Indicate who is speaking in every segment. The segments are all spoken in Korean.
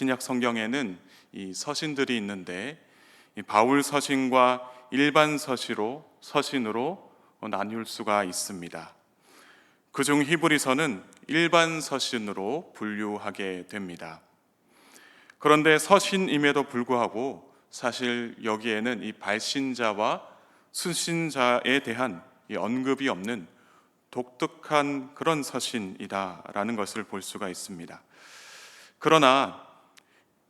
Speaker 1: 신약 성경에는 이 서신들이 있는데 이 바울 서신과 일반 서신으로 나눌 수가 있습니다. 그중 히브리서는 일반 서신으로 분류하게 됩니다. 그런데 서신임에도 불구하고 사실 여기에는 이 발신자와 수신자에 대한 이 언급이 없는 독특한 그런 서신이다라는 것을 볼 수가 있습니다. 그러나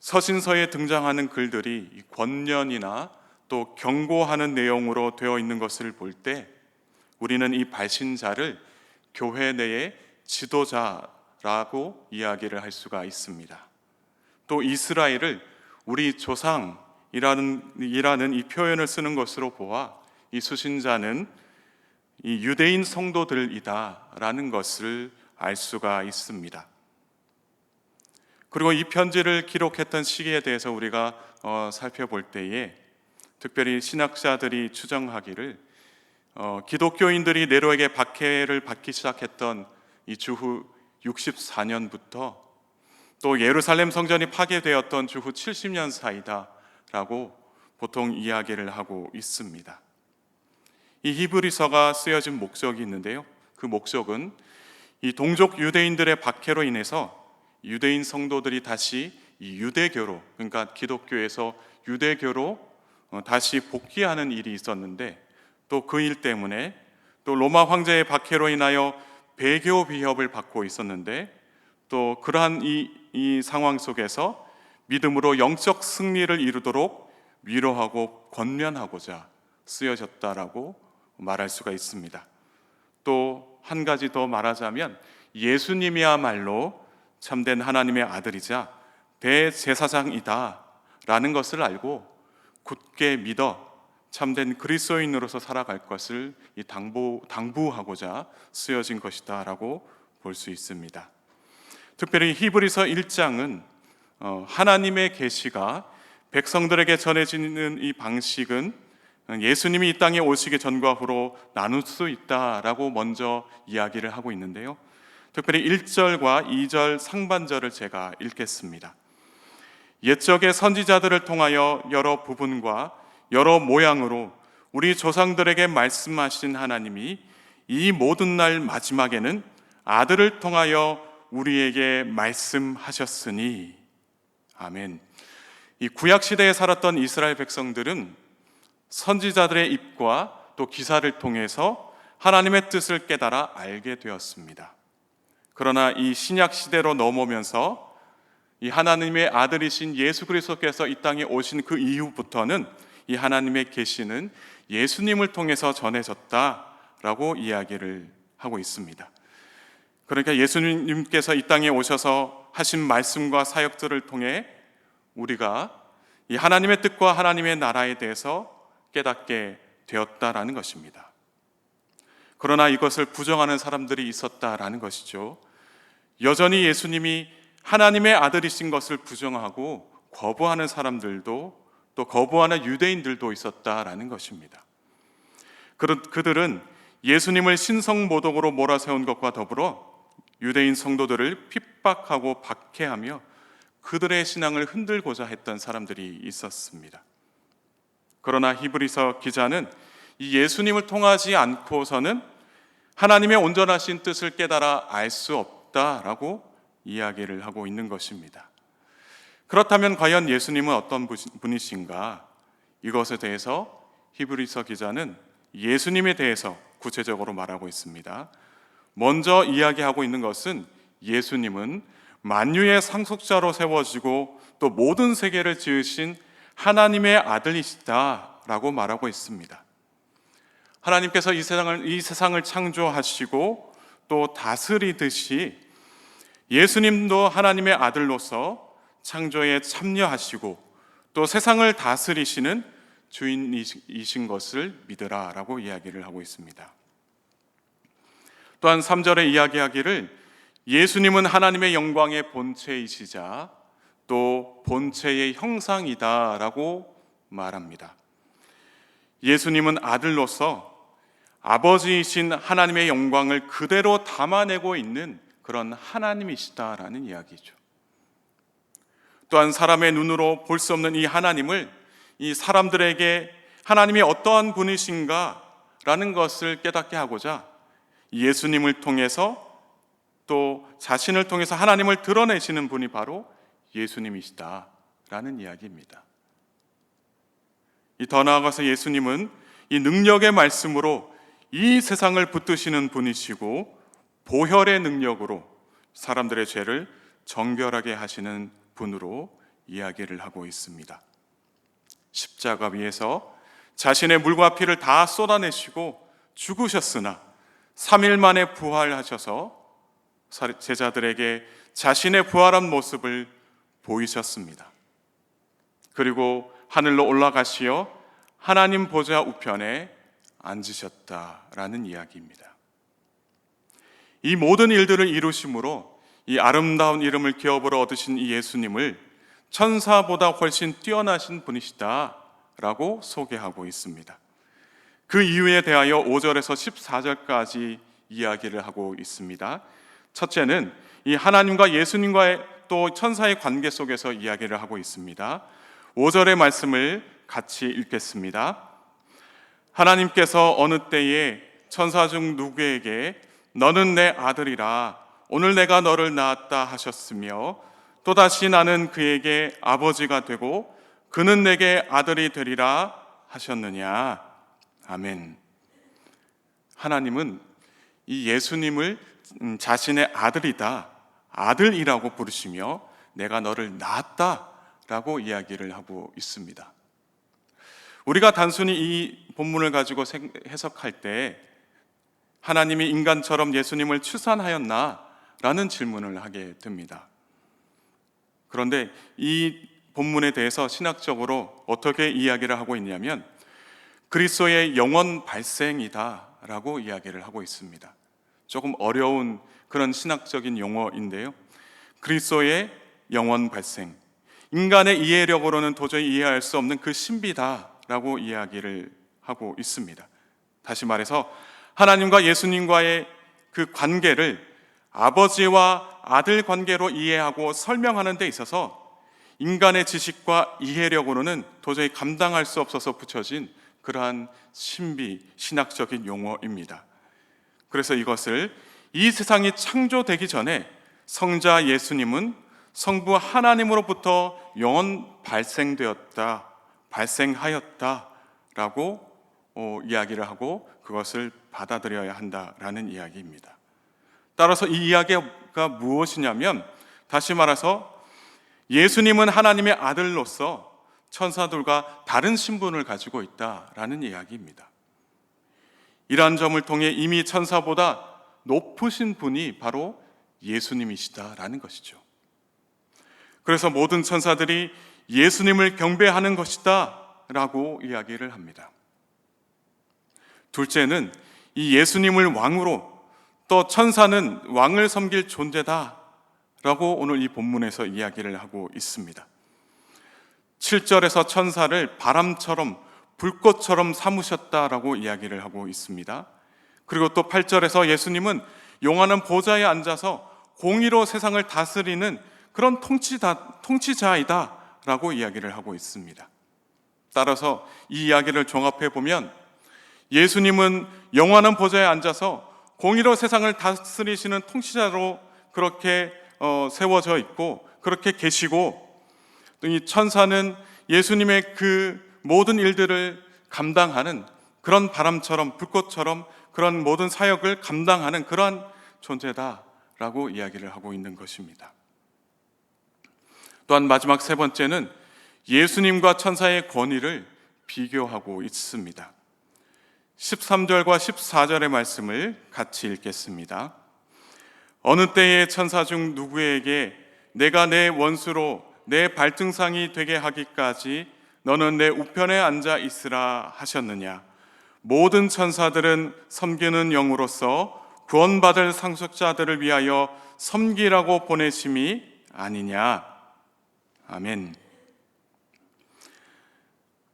Speaker 1: 서신서에 등장하는 글들이 권면이나 또 경고하는 내용으로 되어 있는 것을 볼 때 우리는 이 발신자를 교회 내의 지도자라고 이야기를 할 수가 있습니다. 또 이스라엘을 우리 조상이라는 이 표현을 쓰는 것으로 보아 이 수신자는 이 유대인 성도들이다라는 것을 알 수가 있습니다. 그리고 이 편지를 기록했던 시기에 대해서 우리가 살펴볼 때에 특별히 신학자들이 추정하기를 기독교인들이 네로에게 박해를 받기 시작했던 이 주후 64년부터 또 예루살렘 성전이 파괴되었던 주후 70년 사이다라고 보통 이야기를 하고 있습니다. 이 히브리서가 쓰여진 목적이 있는데요. 그 목적은 이 동족 유대인들의 박해로 인해서 유대인 성도들이 다시 이 유대교로, 그러니까 기독교에서 유대교로 다시 복귀하는 일이 있었는데 또 그 일 때문에 또 로마 황제의 박해로 인하여 배교 비협을 받고 있었는데 또 그러한 이 상황 속에서 믿음으로 영적 승리를 이루도록 위로하고 권면하고자 쓰여졌다라고 말할 수가 있습니다. 또 한 가지 더 말하자면 예수님이야말로 참된 하나님의 아들이자 대제사장이다 라는 것을 알고 굳게 믿어 참된 그리스도인으로서 살아갈 것을 당부하고자 쓰여진 것이다 라고 볼 수 있습니다. 특별히 히브리서 1장은 하나님의 계시가 백성들에게 전해지는 이 방식은 예수님이 이 땅에 오시기 전과 후로 나눌 수 있다라고 먼저 이야기를 하고 있는데요. 특별히 1절과 2절 상반절을 제가 읽겠습니다. 옛적의 선지자들을 통하여 여러 부분과 여러 모양으로 우리 조상들에게 말씀하신 하나님이 이 모든 날 마지막에는 아들을 통하여 우리에게 말씀하셨으니 아멘. 이 구약 시대에 살았던 이스라엘 백성들은 선지자들의 입과 또 기사를 통해서 하나님의 뜻을 깨달아 알게 되었습니다. 그러나 이 신약 시대로 넘어오면서 이 하나님의 아들이신 예수 그리스도께서 이 땅에 오신 그 이후부터는 이 하나님의 계시는 예수님을 통해서 전해졌다라고 이야기를 하고 있습니다. 그러니까 예수님께서 이 땅에 오셔서 하신 말씀과 사역들을 통해 우리가 이 하나님의 뜻과 하나님의 나라에 대해서 깨닫게 되었다라는 것입니다. 그러나 이것을 부정하는 사람들이 있었다라는 것이죠. 여전히 예수님이 하나님의 아들이신 것을 부정하고 거부하는 사람들도 또 거부하는 유대인들도 있었다라는 것입니다. 그들은 예수님을 신성모독으로 몰아세운 것과 더불어 유대인 성도들을 핍박하고 박해하며 그들의 신앙을 흔들고자 했던 사람들이 있었습니다. 그러나 히브리서 기자는 이 예수님을 통하지 않고서는 하나님의 온전하신 뜻을 깨달아 알 수 없다라고 이야기를 하고 있는 것입니다. 그렇다면 과연 예수님은 어떤 분이신가? 이것에 대해서 히브리서 기자는 예수님에 대해서 구체적으로 말하고 있습니다. 먼저 이야기하고 있는 것은 예수님은 만유의 상속자로 세워지고 또 모든 세계를 지으신 하나님의 아들이시다라고 말하고 있습니다. 하나님께서 이 세상을 창조하시고 또 다스리듯이 예수님도 하나님의 아들로서 창조에 참여하시고 또 세상을 다스리시는 주인이신 것을 믿으라라고 이야기를 하고 있습니다. 또한 3절에 이야기하기를 예수님은 하나님의 영광의 본체이시자 또 본체의 형상이다라고 말합니다. 예수님은 아들로서 아버지이신 하나님의 영광을 그대로 담아내고 있는 그런 하나님이시다라는 이야기죠. 또한 사람의 눈으로 볼 수 없는 이 하나님을 이 사람들에게 하나님이 어떠한 분이신가 라는 것을 깨닫게 하고자 예수님을 통해서 또 자신을 통해서 하나님을 드러내시는 분이 바로 예수님이시다 라는 이야기입니다. 더 나아가서 예수님은 이 능력의 말씀으로 이 세상을 붙드시는 분이시고 보혈의 능력으로 사람들의 죄를 정결하게 하시는 분으로 이야기를 하고 있습니다. 십자가 위에서 자신의 물과 피를 다 쏟아내시고 죽으셨으나 3일 만에 부활하셔서 제자들에게 자신의 부활한 모습을 보이셨습니다. 그리고 하늘로 올라가시어 하나님 보좌 우편에 앉으셨다라는 이야기입니다. 이 모든 일들을 이루심으로 이 아름다운 이름을 기업으로 얻으신 이 예수님을 천사보다 훨씬 뛰어나신 분이시다라고 소개하고 있습니다. 그 이유에 대하여 5절에서 14절까지 이야기를 하고 있습니다. 첫째는 이 하나님과 예수님과의 또 천사의 관계 속에서 이야기를 하고 있습니다. 5절의 말씀을 같이 읽겠습니다. 하나님께서 어느 때에 천사 중 누구에게 너는 내 아들이라 오늘 내가 너를 낳았다 하셨으며 또다시 나는 그에게 아버지가 되고 그는 내게 아들이 되리라 하셨느냐. 아멘. 하나님은 이 예수님을 자신의 아들이다, 아들이라고 부르시며 내가 너를 낳았다라고 이야기를 하고 있습니다. 우리가 단순히 이 본문을 가지고 해석할 때 하나님이 인간처럼 예수님을 출산하였나? 라는 질문을 하게 됩니다. 그런데 이 본문에 대해서 신학적으로 어떻게 이야기를 하고 있냐면 그리스도의 영원 발생이다 라고 이야기를 하고 있습니다. 조금 어려운 그런 신학적인 용어인데요. 그리스도의 영원 발생, 인간의 이해력으로는 도저히 이해할 수 없는 그 신비다라고 이야기를 하고 있습니다. 다시 말해서 하나님과 예수님과의 그 관계를 아버지와 아들 관계로 이해하고 설명하는 데 있어서 인간의 지식과 이해력으로는 도저히 감당할 수 없어서 붙여진 그러한 신비, 신학적인 용어입니다. 그래서 이것을 이 세상이 창조되기 전에 성자 예수님은 성부 하나님으로부터 영원 발생되었다, 발생하였다라고 이야기를 하고 그것을 받아들여야 한다라는 이야기입니다. 따라서 이 이야기가 무엇이냐면 다시 말해서 예수님은 하나님의 아들로서 천사들과 다른 신분을 가지고 있다라는 이야기입니다. 이러한 점을 통해 이미 천사보다 높으신 분이 바로 예수님이시다라는 것이죠. 그래서 모든 천사들이 예수님을 경배하는 것이다 라고 이야기를 합니다. 둘째는 이 예수님을 왕으로 또 천사는 왕을 섬길 존재다 라고 오늘 이 본문에서 이야기를 하고 있습니다. 7절에서 천사를 바람처럼 불꽃처럼 삼으셨다라고 이야기를 하고 있습니다. 그리고 또 8절에서 예수님은 용하는 보좌에 앉아서 공의로 세상을 다스리는 그런 통치자이다 라고 이야기를 하고 있습니다. 따라서 이 이야기를 종합해 보면 예수님은 영원한 보좌에 앉아서 공의로 세상을 다스리시는 통치자로 그렇게 세워져 있고 그렇게 계시고 또 이 천사는 예수님의 그 모든 일들을 감당하는 그런 바람처럼 불꽃처럼 그런 모든 사역을 감당하는 그러한 존재다라고 이야기를 하고 있는 것입니다. 또한 마지막 세 번째는 예수님과 천사의 권위를 비교하고 있습니다. 13절과 14절의 말씀을 같이 읽겠습니다. 어느 때에 천사 중 누구에게 내가 내 원수로 내 발등상이 되게 하기까지 너는 내 우편에 앉아 있으라 하셨느냐. 모든 천사들은 섬기는 영으로서 구원받을 상속자들을 위하여 섬기라고 보내심이 아니냐. 아멘.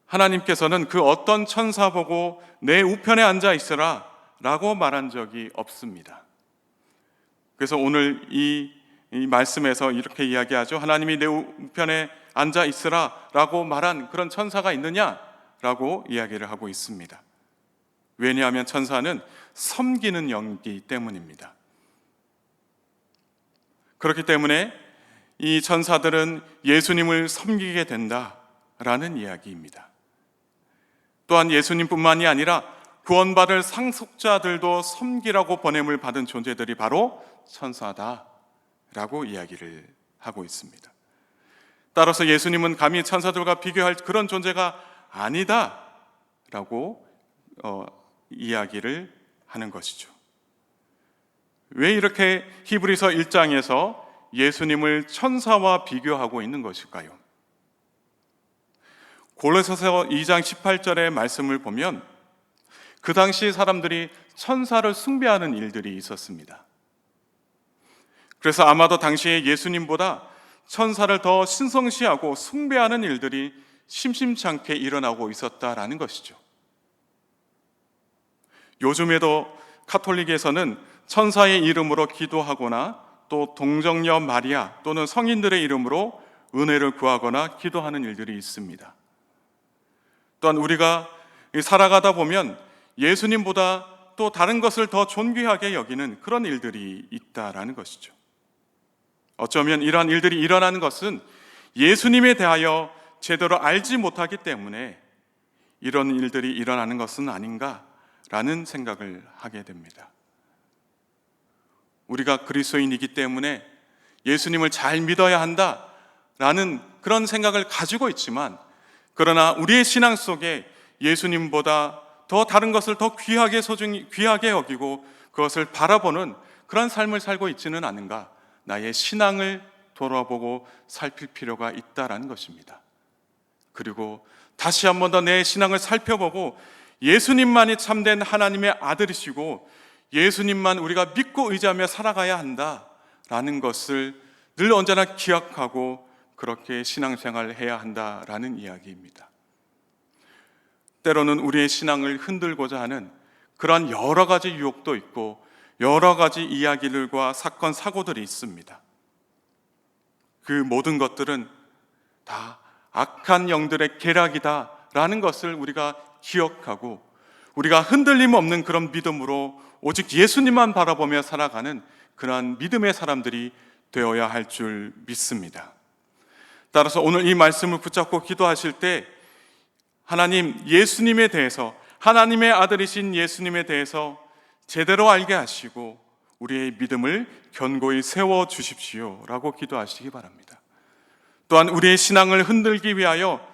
Speaker 1: 하나님께서는 그 어떤 천사 보고 내 우편에 앉아 있으라 라고 말한 적이 없습니다. 그래서 오늘 이 이 말씀에서 이렇게 이야기하죠. 하나님이 내 우편에 앉아 있으라 라고 말한 그런 천사가 있느냐라고 이야기를 하고 있습니다. 왜냐하면 천사는 섬기는 영이기 때문입니다. 그렇기 때문에 이 천사들은 예수님을 섬기게 된다라는 이야기입니다. 또한 예수님뿐만이 아니라 구원받을 상속자들도 섬기라고 보냄을 받은 존재들이 바로 천사다라고 이야기를 하고 있습니다. 따라서 예수님은 감히 천사들과 비교할 그런 존재가 아니다라고 이야기를 하는 것이죠. 왜 이렇게 히브리서 1장에서 예수님을 천사와 비교하고 있는 것일까요? 골로새서 2장 18절의 말씀을 보면 그 당시 사람들이 천사를 숭배하는 일들이 있었습니다. 그래서 아마도 당시에 예수님보다 천사를 더 신성시하고 숭배하는 일들이 심심치 않게 일어나고 있었다라는 것이죠. 요즘에도 카톨릭에서는 천사의 이름으로 기도하거나 또 동정녀 마리아 또는 성인들의 이름으로 은혜를 구하거나 기도하는 일들이 있습니다. 또한 우리가 살아가다 보면 예수님보다 또 다른 것을 더 존귀하게 여기는 그런 일들이 있다라는 것이죠. 어쩌면 이러한 일들이 일어나는 것은 예수님에 대하여 제대로 알지 못하기 때문에 이런 일들이 일어나는 것은 아닌가라는 생각을 하게 됩니다. 우리가 그리스도인이기 때문에 예수님을 잘 믿어야 한다라는 그런 생각을 가지고 있지만, 그러나 우리의 신앙 속에 예수님보다 더 다른 것을 더 귀하게 여기고 그것을 바라보는 그런 삶을 살고 있지는 않은가, 나의 신앙을 돌아보고 살필 필요가 있다라는 것입니다. 그리고 다시 한 번 더 내 신앙을 살펴보고 예수님만이 참된 하나님의 아들이시고 예수님만 우리가 믿고 의지하며 살아가야 한다라는 것을 늘 언제나 기억하고 그렇게 신앙생활을 해야 한다라는 이야기입니다. 때로는 우리의 신앙을 흔들고자 하는 그러한 여러 가지 유혹도 있고 여러 가지 이야기들과 사건, 사고들이 있습니다. 그 모든 것들은 다 악한 영들의 계략이다라는 것을 우리가 기억하고 우리가 흔들림 없는 그런 믿음으로 오직 예수님만 바라보며 살아가는 그러한 믿음의 사람들이 되어야 할 줄 믿습니다. 따라서 오늘 이 말씀을 붙잡고 기도하실 때 하나님, 예수님에 대해서, 하나님의 아들이신 예수님에 대해서 제대로 알게 하시고 우리의 믿음을 견고히 세워 주십시오 라고 기도하시기 바랍니다. 또한 우리의 신앙을 흔들기 위하여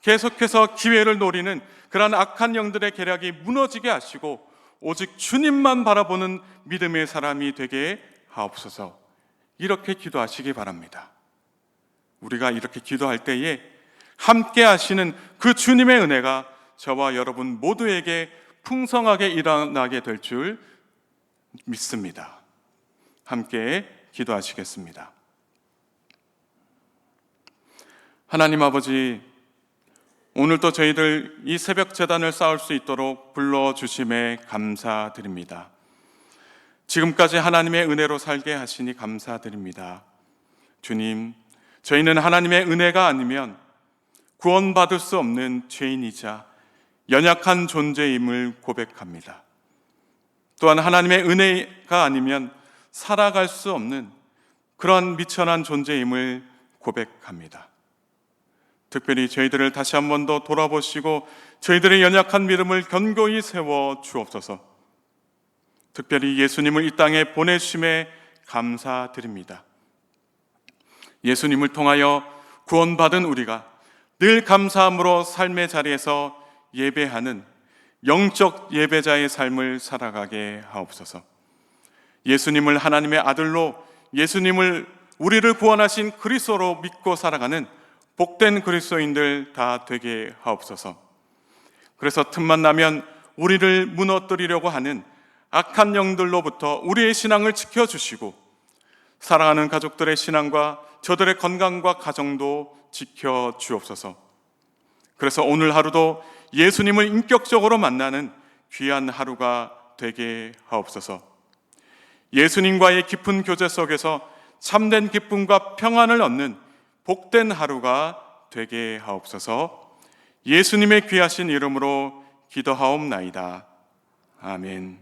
Speaker 1: 계속해서 기회를 노리는 그러한 악한 영들의 계략이 무너지게 하시고 오직 주님만 바라보는 믿음의 사람이 되게 하옵소서, 이렇게 기도하시기 바랍니다. 우리가 이렇게 기도할 때에 함께 하시는 그 주님의 은혜가 저와 여러분 모두에게 풍성하게 일어나게 될 줄 믿습니다. 함께 기도하시겠습니다. 하나님 아버지, 오늘도 저희들 이 새벽 제단을 쌓을 수 있도록 불러주심에 감사드립니다. 지금까지 하나님의 은혜로 살게 하시니 감사드립니다. 주님, 저희는 하나님의 은혜가 아니면 구원받을 수 없는 죄인이자 연약한 존재임을 고백합니다. 또한 하나님의 은혜가 아니면 살아갈 수 없는 그런 미천한 존재임을 고백합니다. 특별히 저희들을 다시 한 번 더 돌아보시고 저희들의 연약한 믿음을 견고히 세워 주옵소서. 특별히 예수님을 이 땅에 보내심에 감사드립니다. 예수님을 통하여 구원받은 우리가 늘 감사함으로 삶의 자리에서 예배하는 영적 예배자의 삶을 살아가게 하옵소서. 예수님을 하나님의 아들로, 예수님을 우리를 구원하신 그리스도로 믿고 살아가는 복된 그리스도인들 다 되게 하옵소서. 그래서 틈만 나면 우리를 무너뜨리려고 하는 악한 영들로부터 우리의 신앙을 지켜주시고 사랑하는 가족들의 신앙과 저들의 건강과 가정도 지켜주옵소서. 그래서 오늘 하루도 예수님을 인격적으로 만나는 귀한 하루가 되게 하옵소서. 예수님과의 깊은 교제 속에서 참된 기쁨과 평안을 얻는 복된 하루가 되게 하옵소서. 예수님의 귀하신 이름으로 기도하옵나이다. 아멘.